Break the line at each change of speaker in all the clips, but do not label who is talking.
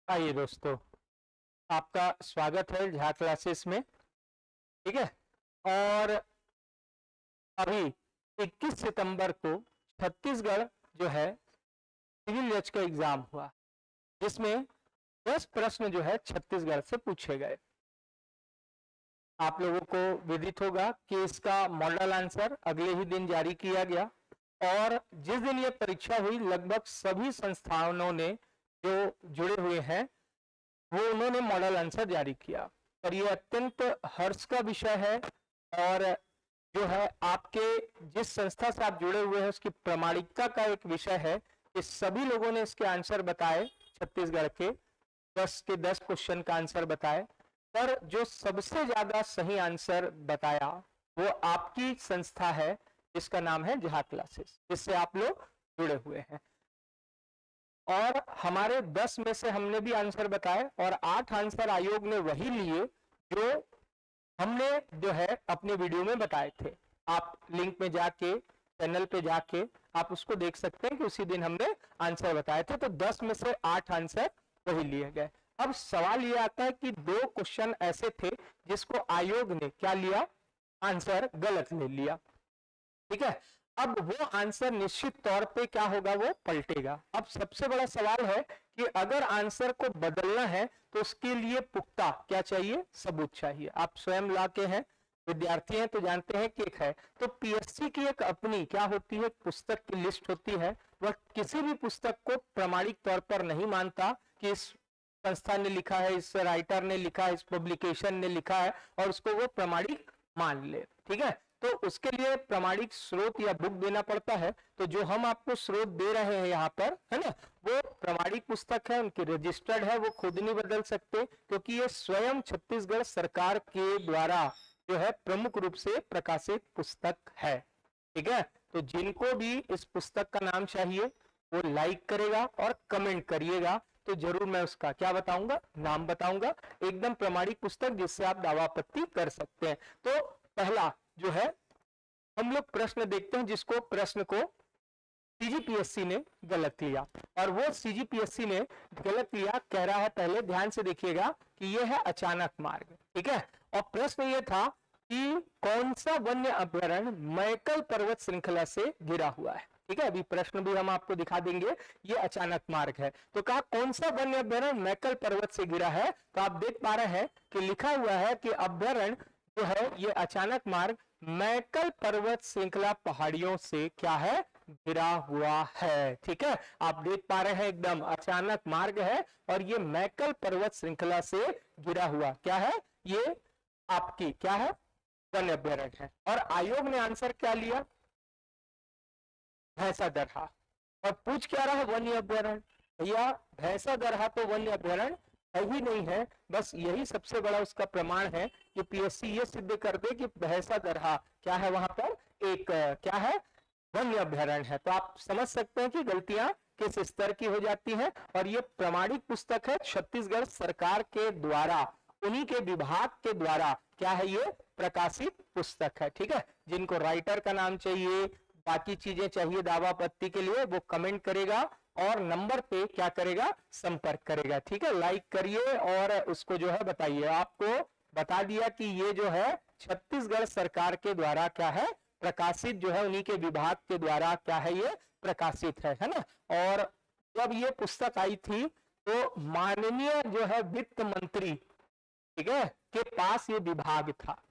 आइए दोस्तों, आपका स्वागत है झा क्लासेस में। ठीक है। और अभी 21 सितंबर को छत्तीसगढ़ जो है सिविल जज का एग्जाम हुआ, जिसमें 10 प्रश्न जो है छत्तीसगढ़ से पूछे गए। आप लोगों को विदित होगा कि इसका मॉडल आंसर अगले ही दिन जारी किया गया, और जिस दिन ये परीक्षा हुई लगभग सभी संस्थानों ने जो जुड़े हुए हैं वो उन्होंने मॉडल आंसर जारी किया। और ये अत्यंत हर्ष का विषय है, और जो है आपके जिस संस्था से आप जुड़े हुए हैं उसकी प्रामाणिकता का एक विषय है कि सभी लोगों ने इसके आंसर बताए। छत्तीसगढ़ के 10 के 10 क्वेश्चन का आंसर बताए, पर जो सबसे ज्यादा सही आंसर बताया वो आपकी संस्था है जिसका नाम है झा क्लासेस, जिससे आप लोग जुड़े हुए हैं। और हमारे 10 में से हमने भी आंसर बताए, और 8 आंसर आयोग ने वही लिए जो हमने जो है अपने वीडियो में बताए थे। आप लिंक में जाके, चैनल पे जाके आप उसको देख सकते हैं कि उसी दिन हमने आंसर बताए थे। तो 10 में से 8 आंसर वही लिए गए। अब सवाल ये आता है कि 2 क्वेश्चन ऐसे थे जिसको आयोग ने क्या लिया, आंसर गलत ले लिया। ठीक है। अब वो आंसर निश्चित तौर पे क्या होगा, वो पलटेगा। अब सबसे बड़ा सवाल है कि अगर आंसर को बदलना है तो उसके लिए पुख्ता क्या चाहिए, सबूत चाहिए। आप स्वयं लाके हैं, विद्यार्थी हैं तो जानते हैं कि एक है तो पीएससी की एक अपनी क्या होती है, पुस्तक की लिस्ट होती है। वह किसी भी पुस्तक को प्रामाणिक तौर पर नहीं मानता कि इस संस्था ने लिखा है, इस राइटर ने लिखा है, इस पब्लिकेशन ने लिखा है, और उसको वो प्रामाणिक मान ले। ठीक है। तो उसके लिए प्रामाणिक स्रोत या बुक देना पड़ता है। तो जो हम आपको स्रोत दे रहे हैं यहाँ पर, है ना, वो प्रामाणिक पुस्तक है, उनकी रजिस्टर्ड है, वो खुद नहीं बदल सकते, क्योंकि ये स्वयं छत्तीसगढ़ सरकार के द्वारा जो है प्रमुख रूप से प्रकाशित पुस्तक है। ठीक है। तो जिनको भी इस पुस्तक का नाम चाहिए वो लाइक करेगा और कमेंट करिएगा, तो जरूर मैं उसका क्या बताऊंगा, नाम बताऊंगा। एकदम प्रामाणिक पुस्तक जिससे आप दावा आपत्ति कर सकते हैं। तो पहला जो है हम लोग प्रश्न देखते हैं, जिसको प्रश्न को सीजीपीएससी ने गलत लिया, और वो सीजीपीएससी ने गलत लिया कह रहा है। पहले ध्यान से देखिएगा कि ये है अचानक मार्ग। ठीक है। और प्रश्न ये था कि कौन सा वन्य अभ्यारण्य मैकल पर्वत श्रृंखला से घिरा हुआ है। ठीक है। अभी प्रश्न भी हम आपको दिखा देंगे। ये अचानक मार्ग है, तो कहा कौन सा वन्य अभ्यारण्य मैकल पर्वत से घिरा है। तो आप देख पा रहे हैं कि लिखा हुआ है कि अभ्यारण्य जो है ये अचानक मार्ग मैकल पर्वत श्रृंखला पहाड़ियों से क्या है, घिरा हुआ है। ठीक है। आप देख पा रहे हैं एकदम अचानक मार्ग है, और ये मैकल पर्वत श्रृंखला से घिरा हुआ क्या है, ये आपकी क्या है, वन अभ्यारण्य है। और आयोग ने आंसर क्या लिया, भैंसा दरहा। और पूछ क्या रहा है, वन्य अभ्यारण्य। भैया भैंसा दरहा तो वन्य अभ्यारण्य है ही नहीं है। बस यही सबसे बड़ा उसका प्रमाण है कि पीएससी ये सिद्ध कर दे कि भैंसा दरहा क्या है, वहां पर एक क्या है, वन्य अभ्यारण्य है। तो आप समझ सकते हैं कि गलतियां किस स्तर की हो जाती हैं। और ये प्रामाणिक पुस्तक है, छत्तीसगढ़ सरकार के द्वारा, उन्हीं के विभाग के द्वारा क्या है, ये प्रकाशित पुस्तक है। ठीक है। जिनको राइटर का नाम चाहिए, बाकी चीजें चाहिए दावा आपत्ति के लिए, वो कमेंट करेगा और नंबर पे क्या करेगा, संपर्क करेगा। ठीक है। लाइक करिए और उसको जो है बताइए। आपको बता दिया कि ये जो है छत्तीसगढ़ सरकार के द्वारा क्या है, प्रकाशित जो है, उन्हीं के विभाग के द्वारा क्या है, ये प्रकाशित है ना। और जब ये पुस्तक आई थी तो माननीय जो है वित्त मंत्री, ठीक है, के पास ये विभाग था।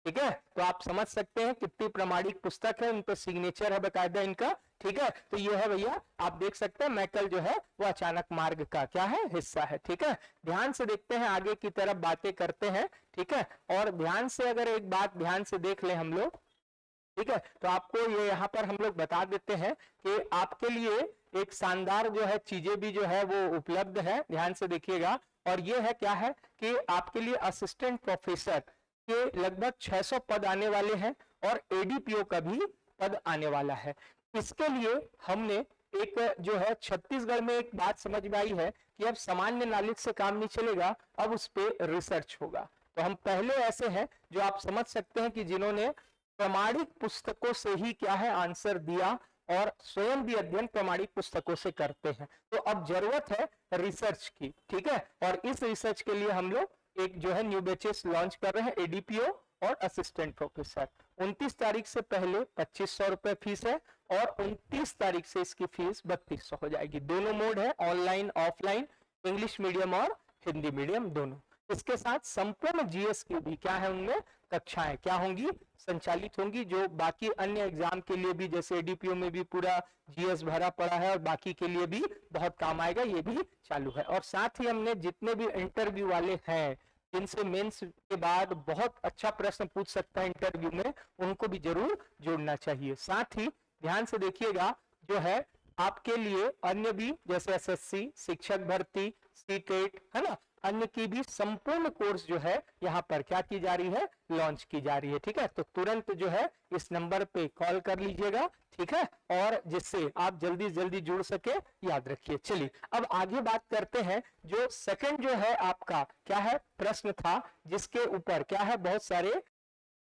ठीक है। तो आप समझ सकते हैं कितनी प्रामाणिक पुस्तक है, इन पर सिग्नेचर है बकायदा इनका। ठीक है। तो ये है भैया, आप देख सकते हैं मैकल जो है वो अचानक मार्ग का क्या है, हिस्सा है। ठीक है। ध्यान से देखते हैं, आगे की तरफ बातें करते हैं। ठीक है। और ध्यान से अगर एक बात ध्यान से देख ले हम लोग, ठीक है, तो आपको ये यहाँ पर हम लोग बता देते हैं कि आपके लिए एक शानदार जो है चीजें भी जो है वो उपलब्ध है। ध्यान से देखिएगा। और ये है क्या है कि आपके लिए असिस्टेंट प्रोफेसर के लगभग 600 पद आने वाले हैं, और एडीपीओ का भी पद आने वाला है। इसके लिए हमने एक जो है छत्तीसगढ़ में एक बात समझ में आई है कि अब सामान्य नॉलेज से काम नहीं चलेगा, अब उस पर रिसर्च होगा। तो हम पहले ऐसे हैं जो आप समझ सकते हैं कि जिन्होंने प्रामाणिक पुस्तकों से ही क्या है, आंसर दिया। और स्वयं भी अध्ययन प्रमाणित पुस्तकों से करते हैं। तो अब जरूरत है रिसर्च की, ठीक है, और इस रिसर्च के लिए हम लोग एक जो है न्यू बैचेस लॉन्च कर रहे हैं, एडीपीओ और असिस्टेंट प्रोफेसर। 29 तारीख से पहले 2500 रुपए फीस है और 29 तारीख से इसकी फीस 3200 हो जाएगी। दोनों मोड है, ऑनलाइन ऑफलाइन, इंग्लिश मीडियम और हिंदी मीडियम दोनों। इसके साथ संपूर्ण जीएस की भी क्या है, उनमें कक्षाएं क्या होंगी, संचालित होंगी, जो बाकी अन्य एग्जाम के लिए भी, जैसे एडीपीओ में भी पूरा जीएस भरा पड़ा है और बाकी के लिए भी बहुत काम आएगा, ये भी चालू है। और साथ ही हमने जितने भी इंटरव्यू वाले हैं जिनसे मेंस के बाद बहुत अच्छा प्रश्न पूछ सकता है इंटरव्यू में, उनको भी जरूर जोड़ना चाहिए। साथ ही ध्यान से देखिएगा, जो है आपके लिए अन्य भी जैसे एसएससी, शिक्षक भर्ती, सीटेट, है ना, अन्य की भी संपूर्ण कोर्स जो है यहाँ पर क्या की जा रही है, लॉन्च की जा रही है, ठीक है। तो तुरंत जो है इस नंबर पे कॉल कर लीजिएगा, ठीक है, और जिससे आप जल्दी जल्दी जुड़ सके, याद रखिए। चलिए अब आगे बात करते हैं। जो सेकंड जो है आपका क्या है, प्रश्न था जिसके ऊपर क्या है बहुत सारे,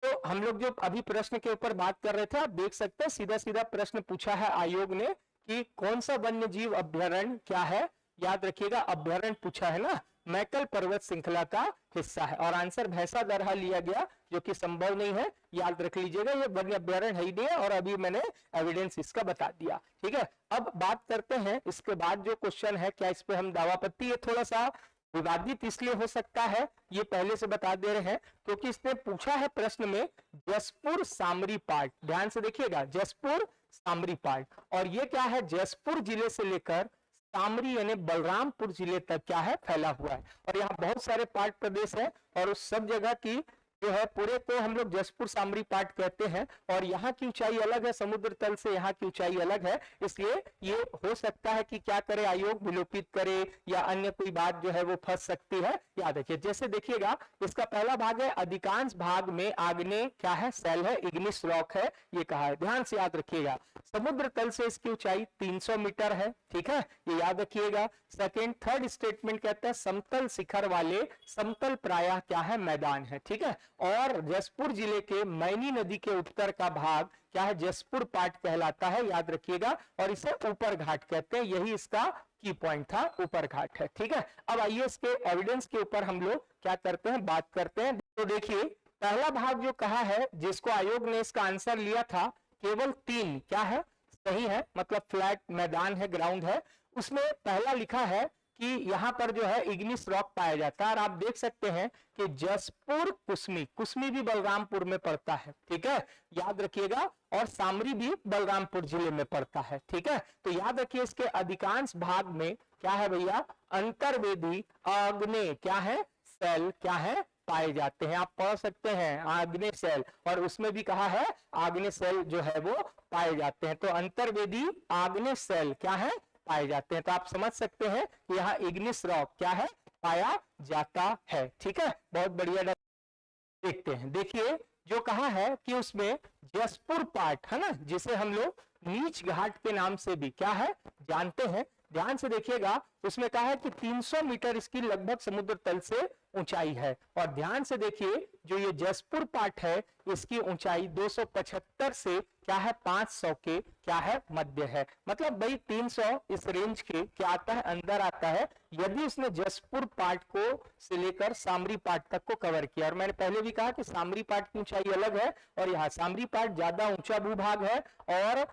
तो हम लोग जो अभी प्रश्न के ऊपर बात कर रहे थे, आप देख सकते हैं सीधा सीधा प्रश्न पूछा है आयोग ने कि कौन सा वन्य जीव अभ्यारण्य क्या है, याद रखिएगा अभ्यारण्य पूछा है ना, मैकल पर्वत श्रृंखला का हिस्सा है, और आंसर भैंसा दरहा लिया गया, जो कि संभव नहीं है, याद रख लीजिएगा, ये वन्य अभ्यारण्य है ही नहीं है, और अभी मैंने एविडेंस इसका बता दिया, ठीक है। अब बात करते हैं इसके बाद जो क्वेश्चन है, क्या इस पे हम दावापत्ति, ये थोड़ा सा विवादित इसलिए हो सकता है, ये पहले से बता दे रहे हैं, क्योंकि इसने पूछा है प्रश्न में जसपुर सामरी पार्ट, ध्यान से देखिएगा, जसपुर सामरी पार्ट, और ये क्या है, जसपुर जिले से लेकर सामरी यानी बलरामपुर जिले तक क्या है, फैला हुआ है, और यहाँ बहुत सारे पार्ट प्रदेश है, और उस सब जगह की जो है पूरे को हम लोग जसपुर सामरी पार्ट कहते हैं, और यहाँ की ऊंचाई अलग है, समुद्र तल से यहाँ की ऊंचाई अलग है, इसलिए ये हो सकता है कि क्या करे आयोग, विलोपित करे या अन्य कोई बात जो है वो फंस सकती है, याद रखिए। जैसे देखिएगा इसका पहला भाग है, अधिकांश भाग में आग्नेय क्या है, सेल है, इग्निस रॉक है, ये कहा है, ध्यान से याद रखिएगा। समुद्र तल से इसकी ऊंचाई 300 मीटर है, ठीक है, ये याद रखिएगा। सेकेंड, थर्ड स्टेटमेंट कहता है समतल शिखर वाले समतल प्रायः क्या है, मैदान है, ठीक है, और जसपुर जिले के मैनी नदी के उत्तर का भाग क्या है, जसपुर पाट कहलाता है, याद रखिएगा, और इसे ऊपर घाट कहते हैं, यही इसका की पॉइंट था, ऊपर घाट है, ठीक है। अब आइए इसके एविडेंस के ऊपर हम लोग क्या करते हैं, बात करते हैं। तो देखिए पहला भाग जो कहा है, जिसको आयोग ने इसका आंसर लिया था, केवल 3 क्या है, सही है, मतलब फ्लैट मैदान है, ग्राउंड है, उसमें पहला लिखा है कि यहाँ पर जो है इग्निस रॉक पाया जाता है, और आप देख सकते हैं कि जसपुर कुसमी, कुसमी भी बलरामपुर में पड़ता है, ठीक है, याद रखिएगा, और सामरी भी बलरामपुर जिले में पड़ता है, ठीक है। तो याद रखिए इसके अधिकांश भाग में क्या है भैया, अंतर्वेदी आग्नेय क्या है, सेल क्या है, पाए जाते हैं, आप पढ़ सकते हैं आग्नेय सेल, और उसमें भी कहा है आग्नेय सेल जो है वो पाए जाते हैं, तो अंतर्वेदी आग्नेय सेल क्या है, पाए जाते हैं। तो आप समझ सकते हैं कि यहाँ इग्निस रॉक क्या है, पाया जाता है, ठीक है, बहुत बढ़िया। देखते हैं, देखिए जो कहा है कि उसमें जसपुर पाट है ना, जिसे हम लोग नीच घाट के नाम से भी क्या है, जानते हैं, ध्यान से देखिएगा, उसमें कहा है कि 300 मीटर इसकी लगभग समुद्र तल से ऊंचाई है, और ध्यान से देखिए जो ये जसपुर पाट है, इसकी ऊंचाई 275 से क्या है, 500 के क्या है, मध्य है, मतलब भाई 300 इस रेंज के क्या आता है, अंदर आता है, यदि उसने जसपुर पाट को से लेकर सामरी पाट तक को कवर किया। और मैंने पहले भी कहा कि सामरी पाट की ऊंचाई अलग है, और यहाँ सामरी पाट ज्यादा ऊंचा भूभाग है, और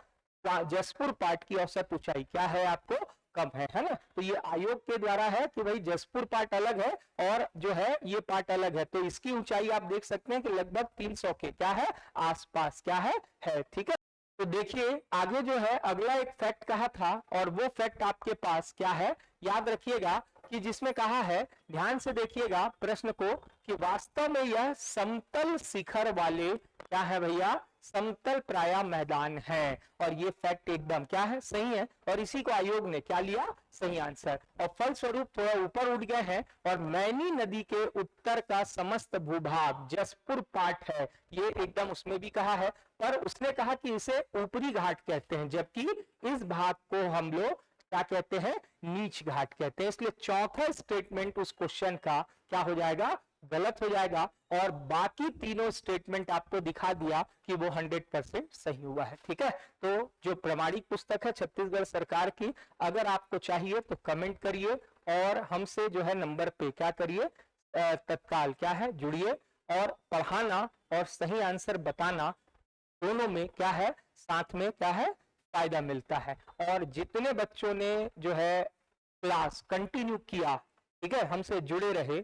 जसपुर पाट की औसत ऊंचाई क्या है, आपको कम है ना। तो ये आयोग के द्वारा है कि भाई जसपुर पाट अलग है और जो है ये पाट अलग है, तो इसकी ऊंचाई आप देख सकते हैं कि लगभग 300 के क्या है, आसपास क्या है, ठीक है। तो देखिए आगे जो है अगला एक फैक्ट कहा था, और वो फैक्ट आपके पास क्या है, याद रखिएगा, कि जिसमें कहा है, ध्यान से देखिएगा प्रश्न को, कि वास्तव में यह समतल शिखर वाले क्या है भैया, समतल प्रायः मैदान है, और ये फैक्ट एकदम क्या है, सही है, और इसी को आयोग ने क्या लिया, सही आंसर, और फलस्वरूप थोड़ा ऊपर उठ गए हैं, और मैनी नदी के उत्तर का समस्त भूभाग जसपुर पाट है, ये एकदम उसमें भी कहा है, पर उसने कहा कि इसे ऊपरी घाट कहते हैं, जबकि इस भाग को हम लोग क्या कहते हैं, नीच घाट कहते हैं, इसलिए चौथा स्टेटमेंट उस क्वेश्चन का क्या हो जाएगा, गलत हो जाएगा और बाकी तीनों स्टेटमेंट आपको दिखा दिया कि वो 100% सही हुआ है। ठीक है, तो जो प्रमाणिक पुस्तक है छत्तीसगढ़ सरकार की, अगर आपको चाहिए तो कमेंट करिए और हमसे जो है नंबर पे क्या करिए, तत्काल क्या है जुड़िए, और पढ़ाना और सही आंसर बताना दोनों में क्या है, साथ में क्या है, फायदा मिलता है। और जितने बच्चों ने जो है क्लास कंटिन्यू किया, ठीक है, हमसे जुड़े रहे,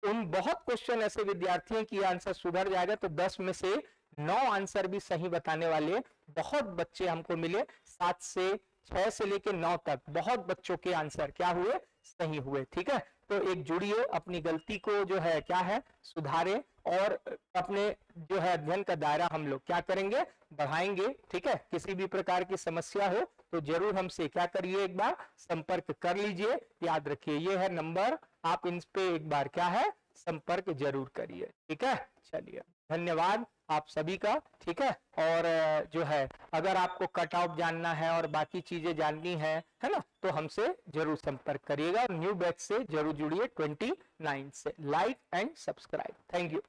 उन बहुत क्वेश्चन ऐसे विद्यार्थियों की आंसर सुधर जाएगा, तो 10 में से 9 आंसर भी सही बताने वाले बहुत बच्चे हमको मिले। 7 से 6 से लेके 9 तक बहुत बच्चों के आंसर क्या हुए, सही हुए। ठीक है, तो एक जुड़िए, अपनी गलती को जो है क्या है सुधारे, और अपने जो है अध्ययन का दायरा हम लोग क्या करेंगे, बढ़ाएंगे। ठीक है, किसी भी प्रकार की समस्या हो तो जरूर हमसे क्या करिए, एक बार संपर्क कर लीजिए। याद रखिए ये है नंबर, आप इन पे एक बार क्या है संपर्क जरूर करिए। ठीक है, चलिए धन्यवाद आप सभी का। ठीक है, और जो है अगर आपको कट ऑफ जानना है और बाकी चीजें जाननी है ना, तो हमसे जरूर संपर्क करिएगा। न्यू बैच से जरूर जुड़िए 29 से। Like and subscribe. Thank you.